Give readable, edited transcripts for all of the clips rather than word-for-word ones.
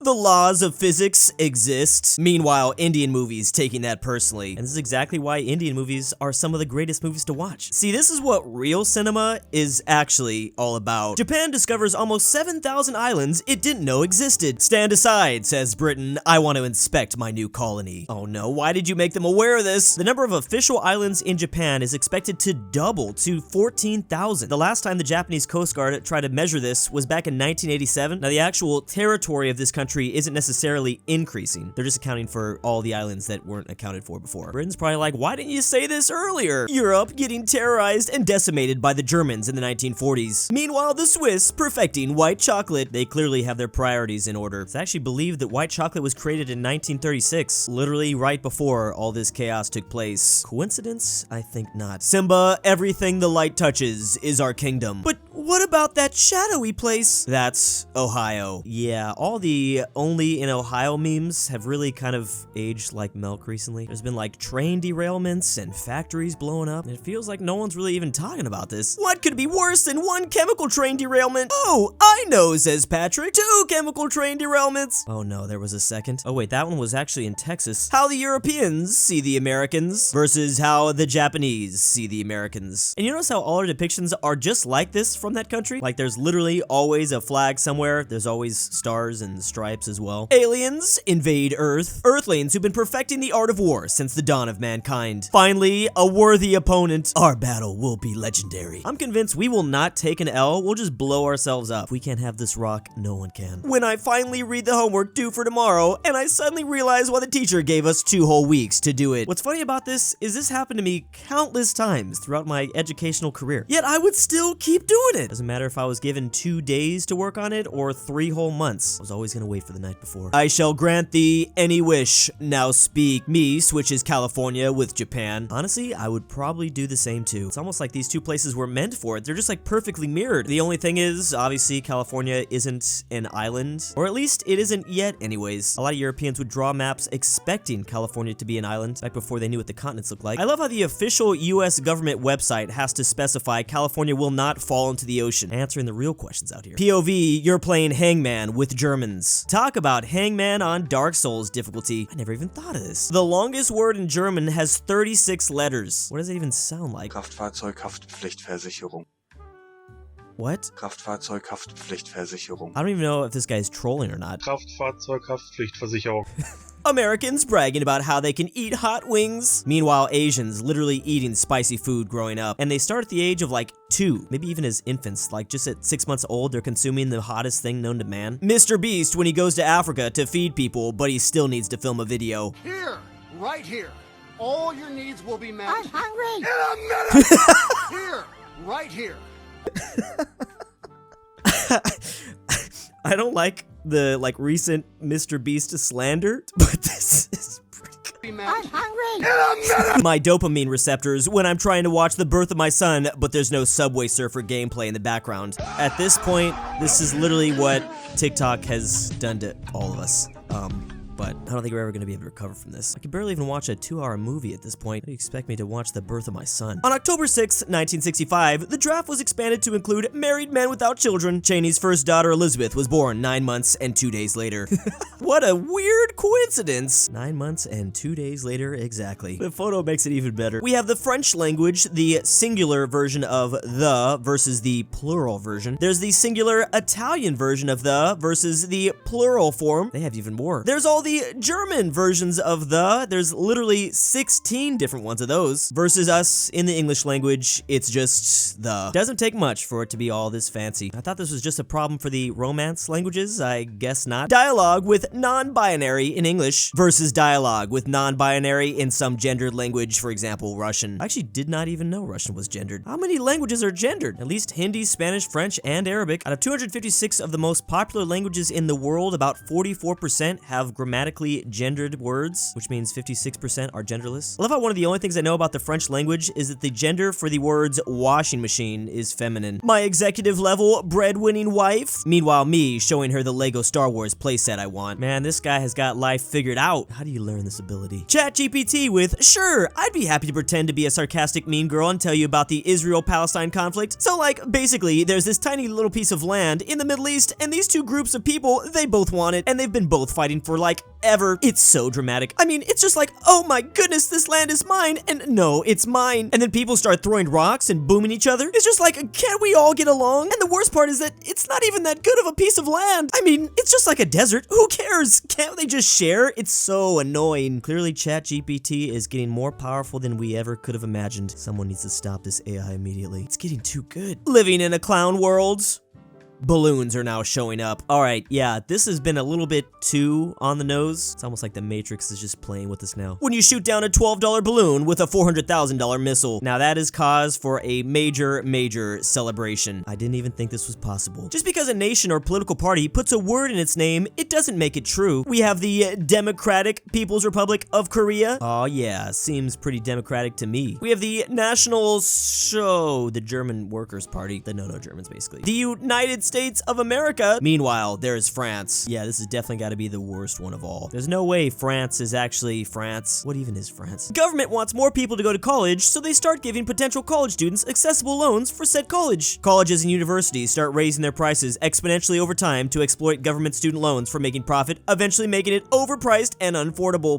the laws of physics exist. Meanwhile, Indian movies taking that personally. And this is exactly why Indian movies are some of the greatest movies to watch. See, this is what real cinema is actually all about. Japan discovers almost 7,000 islands it didn't know existed. Stand aside, says Britain. I want to inspect my new colony. Oh no, why did you make them aware of this? The number of official islands in Japan is expected to double to 14,000. The last time the Japanese Coast Guard tried to measure this was back in 1987. Now, the actual territory of this country isn't necessarily increasing. They're just accounting for all the islands that weren't accounted for before. Britain's probably like, why didn't you say this earlier? Europe getting terrorized and decimated by the Germans in the 1940s. Meanwhile, the Swiss perfecting white chocolate. They clearly have their priorities in order. It's actually believed that white chocolate was created in 1936, literally right before all this chaos took place. Coincidence? I think not. Simba, everything the light touches is our kingdom. But what about that shadowy place? That's Ohio. Yeah, all the only in Ohio memes have really kind of aged like milk recently. There's been like train derailments and factories blowing up, and it feels like no one's really even talking about this. What could be worse than one chemical train derailment? Oh, I know, says Patrick. 2 chemical train derailments. Oh no, there was a second. Oh wait, that one was actually in Texas. How the Europeans see the Americans versus how the Japanese see the Americans. And you notice how all our depictions are just like this from that country? Like there's literally always a flag somewhere. There's always stars and stripes as well. Aliens invade Earth. Earthlings who've been perfecting the art of war since the dawn of mankind. Finally, a worthy opponent. Our battle will be legendary. I'm convinced we will not take an L. We'll just blow ourselves up. If we can't have this rock, no one can. When I finally read the homework due for tomorrow, and I suddenly realize why the teacher gave us 2 whole weeks to do it. What's funny about this is this happened to me countless times throughout my educational career. Yet I would still keep doing it. Doesn't matter if I was given 2 days to work on it or 3 whole months. I was always gonna wait for the night before. I shall grant thee any wish. Now speak. Me switches California with Japan. Honestly, I would probably do the same too. It's almost like these 2 places were meant for it. They're just like perfectly mirrored. The only thing is, obviously, California isn't an island, or at least it isn't yet anyways. A lot of Europeans would draw maps expecting California to be an island right before they knew what the continents looked like. I love how the official US government website has to specify California will not fall into the ocean. Answering the real questions out here. POV, you're playing Hangman with Germans. Talk about Hangman on Dark Souls difficulty. I never even thought of this. The longest word in German has 36 letters. What does it even sound like? Kraftfahrzeughaftpflichtversicherung. What? Kraftfahrzeughaftpflichtversicherung. I don't even know if this guy's trolling or not. Kraftfahrzeughaftpflichtversicherung. Americans bragging about how they can eat hot wings. Meanwhile, Asians literally eating spicy food growing up. And they start at the age of like 2, maybe even as infants. Like just at 6 months old, they're consuming the hottest thing known to man. Mr. Beast when he goes to Africa to feed people, but he still needs to film a video. Here, right here. All your needs will be met. I'm hungry. In a minute. Here, right here. I don't like the recent Mr. Beast slander, but this is pretty good. I'm hungry. My dopamine receptors when I'm trying to watch The Birth of My Son, but there's no Subway Surfer gameplay in the background. At this point, this is literally what TikTok has done to all of us. But I don't think we're ever going to be able to recover from this. I can barely even watch a 2-hour movie at this point. How do you expect me to watch The Birth of My Son? On October 6, 1965, the draft was expanded to include married men without children. Cheney's first daughter, Elizabeth, was born 9 months and 2 days later. What a weird coincidence. 9 months and 2 days later, exactly. The photo makes it even better. We have the French language, the singular version of the versus the plural version. There's the singular Italian version of the versus the plural form. They have even more. There's all the German versions of the. There's literally 16 different ones of those. Versus us in the English language, it's just the. Doesn't take much for it to be all this fancy. I thought this was just a problem for the Romance languages. I guess not. Dialogue with non-binary in English versus dialogue with non-binary in some gendered language, for example, Russian. I actually did not even know Russian was gendered. How many languages are gendered? At least Hindi, Spanish, French, and Arabic. Out of 256 of the most popular languages in the world, about 44% have grammatical grammatically gendered words, which means 56% are genderless. I love how one of the only things I know about the French language is that the gender for the words washing machine is feminine. My executive level breadwinning wife. Meanwhile, me showing her the Lego Star Wars playset I want. Man, this guy has got life figured out. How do you learn this ability? ChatGPT with, sure, I'd be happy to pretend to be a sarcastic mean girl and tell you about the Israel-Palestine conflict. So like, basically, there's this tiny little piece of land in the Middle East, and these two groups of people, they both want it, and they've been both fighting for like ever. It's so dramatic. I mean, it's just like, oh my goodness, this land is mine, and no, it's mine. And then people start throwing rocks and booming each other. It's just like, can't we all get along? And the worst part is that it's not even that good of a piece of land. I mean, it's just like a desert. Who cares? Can't they just share? It's so annoying. Clearly, ChatGPT is getting more powerful than we ever could have imagined. Someone needs to stop this AI immediately. It's getting too good. Living in a clown world. Balloons are now showing up. All right, yeah, this has been a little bit too on the nose. It's almost like the Matrix is just playing with us now. When you shoot down a $12 balloon with a $400,000 missile. Now that is cause for a major celebration. I didn't even think this was possible. Just because a nation or political party puts a word in its name, it doesn't make it true. We have the Democratic People's Republic of Korea. Oh yeah, seems pretty democratic to me. We have the National Show, the German Workers' Party, the no Germans basically. The United States of America. Meanwhile, there's France. Yeah, this has definitely got to be the worst one of all. There's no way France is actually France. What even is France? Government wants more people to go to college, so they start giving potential college students accessible loans for said college. Colleges and universities start raising their prices exponentially over time to exploit government student loans for making profit, eventually making it overpriced and unaffordable.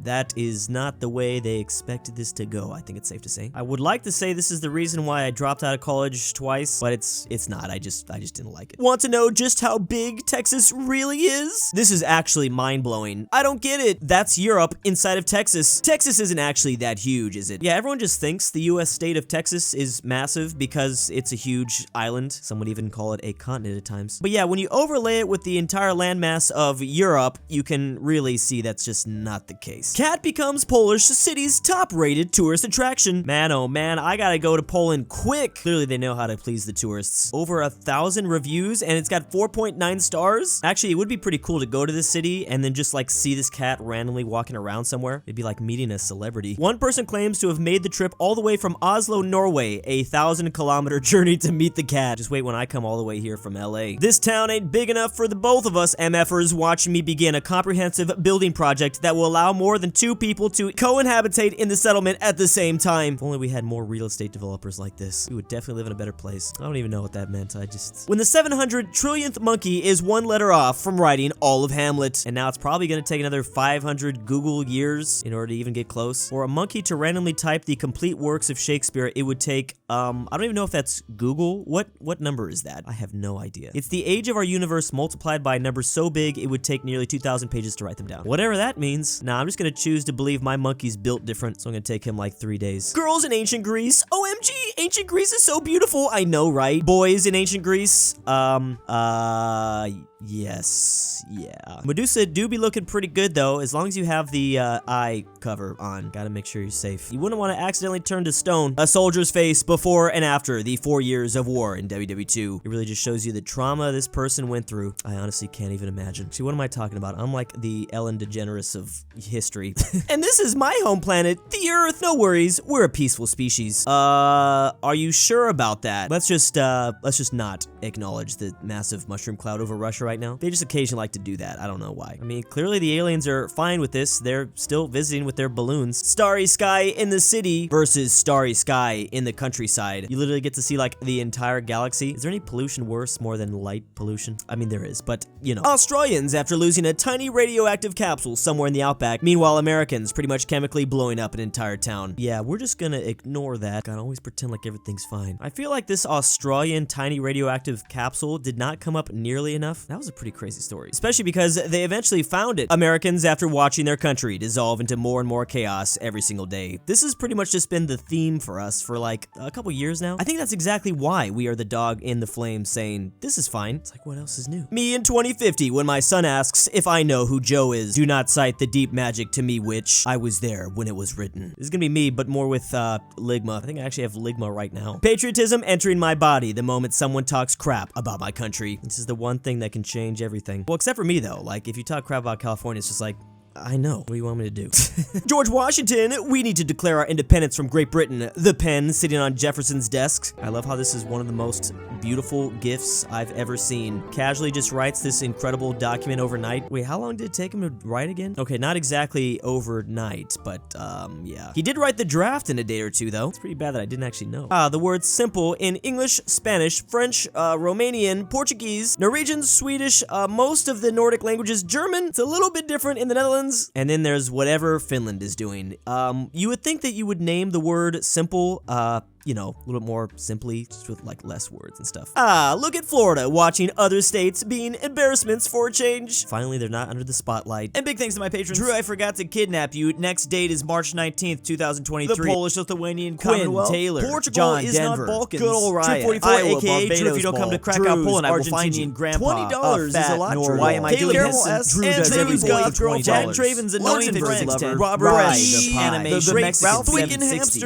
That is not the way they expected this to go, I think it's safe to say. I would like to say this is the reason why I dropped out of college twice, but it's not. I just didn't like it. Want to know just how big Texas really is? This is actually mind-blowing. I don't get it. That's Europe inside of Texas. Texas isn't actually that huge, is it? Yeah, everyone just thinks the US state of Texas is massive because it's a huge island. Some would even call it a continent at times. But yeah, when you overlay it with the entire landmass of Europe, you can really see that's just not the case. Cat becomes Polish city's top-rated tourist attraction. Man, oh man, I gotta go to Poland quick. Clearly they know how to please the tourists. Over 1,000 reviews and it's got 4.9 stars. Actually, it would be pretty cool to go to this city and then just like see this cat randomly walking around somewhere. It'd be like meeting a celebrity. One person claims to have made the trip all the way from Oslo, Norway, a 1,000-kilometer journey to meet the cat. Just wait when I come all the way here from LA. This town ain't big enough for the both of us MFers watching me begin a comprehensive building project that will allow more than 2 people to co-inhabitate in the settlement at the same time. If only we had more real estate developers like this, we would definitely live in a better place. I don't even know what that meant. When the 700 trillionth monkey is 1 letter off from writing all of Hamlet. And now it's probably going to take another 500 Google years in order to even get close. For a monkey to randomly type the complete works of Shakespeare, it would take, I don't even know if that's Google. What number is that? I have no idea. It's the age of our universe multiplied by a number so big, it would take nearly 2,000 pages to write them down. Whatever that means. Nah, I'm just going to choose to believe my monkey's built different, so I'm going to take him like 3 days. Girls in ancient Greece. OMG, ancient Greece is so beautiful. I know, right? Boys in ancient Greece. Yes, yeah. Medusa do be looking pretty good though, as long as you have the eye cover on. Gotta make sure you're safe. You wouldn't want to accidentally turn to stone. A soldier's face before and after the 4 years of war in WW2. It really just shows you the trauma this person went through. I honestly can't even imagine. See, what am I talking about? I'm like the Ellen DeGeneres of history. And this is my home planet, the Earth. No worries, we're a peaceful species. Are you sure about that? Let's just not acknowledge the massive mushroom cloud over Russia right now. They just occasionally like to do that. I don't know why. I mean, clearly the aliens are fine with this. They're still visiting with their balloons. Starry sky in the city versus starry sky in the countryside. You literally get to see like the entire galaxy. Is there any pollution worse more than light pollution? I mean, there is, but you know. Australians after losing a tiny radioactive capsule somewhere in the outback. Meanwhile, Americans pretty much chemically blowing up an entire town. Yeah, we're just gonna ignore that. Gotta always pretend like everything's fine. I feel like this Australian tiny radioactive capsule did not come up nearly enough. That was a pretty crazy story, especially because they eventually found it. Americans after watching their country dissolve into more and more chaos every single day. This has pretty much just been the theme for us for like a couple years now. I think that's exactly why we are the dog in the flames saying, this is fine. It's like, what else is new? Me in 2050 when my son asks if I know who Joe is. Do not cite the deep magic to me, witch. I was there when it was written. This is gonna be me, but more with Ligma. I think I actually have Ligma stigma right now. Patriotism entering my body the moment someone talks crap about my country. This is the one thing that can change everything. Well, except for me though. Like, if you talk crap about California, it's just like, I know. What do you want me to do? George Washington, we need to declare our independence from Great Britain. The pen sitting on Jefferson's desk. I love how this is one of the most beautiful gifts I've ever seen. Casually just writes this incredible document overnight. Wait, how long did it take him to write again? Okay, not exactly overnight, but yeah. He did write the draft in a day or two though. It's pretty bad that I didn't actually know. The word simple in English, Spanish, French, Romanian, Portuguese, Norwegian, Swedish, most of the Nordic languages, German. It's a little bit different in the Netherlands. And then there's whatever Finland is doing. You would think that you would name the word simple, you know, a little bit more simply, just with like less words and stuff. Look at Florida watching other states being embarrassments for a change. Finally, they're not under the spotlight. And big thanks to my patrons. Drew, I forgot to kidnap you. Next date is March 19th, 2023. The Polish Lithuanian Commonwealth. Taylor. Portugal John is Denver. not Balkans. Good old Ryan. Trip 44, Iowa, aka Barbados Drew, if you don't come to Ball. Krakow, Drew's Poland, I will find you. Argentinian grandpa. $20 is a lot. aPhatNarwhal. Why am I doing Taylor this? Hesson. Drew And does every Drews boy Goth for Girl. $20. Jack Draven's annoying LuxembourgLover. friends. Robert RyeThePie. Anime. The Great Mexican Twickenhamster.